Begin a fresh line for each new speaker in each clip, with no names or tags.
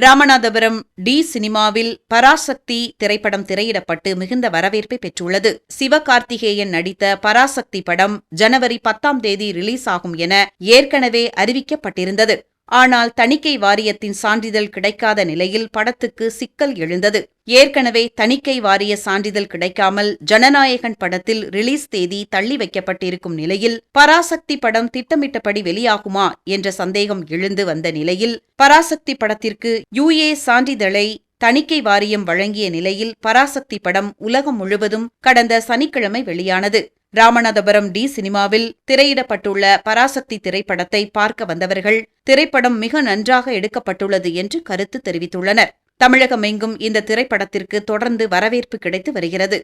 Ramanathapuram D சினிமாவில் பராசக்தி திரைப்படம் திரையிடப்பட்டு மிகுந்த வரவேற்பை பெற்றுள்ளது. சிவகார்த்திகேயன் நடித்த பராசக்தி படம் ஜனவரி 10ஆம் தேதி ரிலீஸ் ஆகும் என ஏற்கனவே அறிவிக்கப்பட்டிருந்தது. ஆனால் தணிக்கை வாரியத்தின் சான்றிதழ் கிடைக்காத நிலையில் படத்துக்கு சிக்கல் எழுந்தது. ஏற்கனவே தணிக்கை வாரிய சான்றிதழ் கிடைக்காமல் ஜனநாயகன் படத்தில் ரிலீஸ் தேதி தள்ளி வைக்கப்பட்டிருக்கும் நிலையில் பராசக்தி படம் திட்டமிட்டபடி வெளியாகுமா என்ற சந்தேகம் எழுந்து வந்த நிலையில் பராசக்தி படத்திற்கு UA சான்றிதழை தணிக்கை வாரியம் வழங்கிய நிலையில் பராசக்தி படம் உலகம் முழுவதும் கடந்த சனிக்கிழமை வெளியானது. ராமநாதபுரம் டி சினிமாவில் திரையிடப்பட்டுள்ள பராசக்தி திரைப்படத்தை பார்க்க வந்தவர்கள் திரைப்படம் மிக நன்றாக எடுக்கப்பட்டுள்ளது என்று கருத்து தெரிவித்துள்ளனர். தமிழகமெங்கும் இந்த திரைப்படத்திற்கு தொடர்ந்து வரவேற்பு கிடைத்து வருகிறது.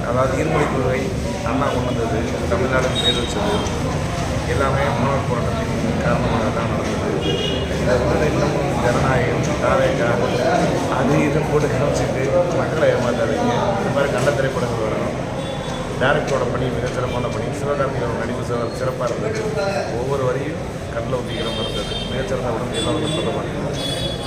அதாவது இருமொழி கொள்கை அண்ணா கொண்டு வந்தது, தமிழ்நாடு பேர் வச்சது எல்லாமே மாணவர் போராட்டத்தின் காரணமாக தான் நடந்தது. இந்த வந்து இன்னமும் ஜனநாயகம் தாவேக்கா அது இதை போட்டு காமிச்சிட்டு மக்களை ஏமாத்தாதீங்க. இந்த மாதிரி நல்ல திரைப்படங்கள் வரணும். டேரக்டரோட பணி மிகச்சிறப்பான பணி. சிவகார்த்திகேயனோட நடிப்பு சிறப்பாக இருந்தது. ஒவ்வொரு வரியும் கண்ணில் ஊற்றிக்கிற மாதிரி இருந்தது. மிகச்சிறந்த உடம்பு எல்லாரும் சொல்ல மாட்டேங்குது.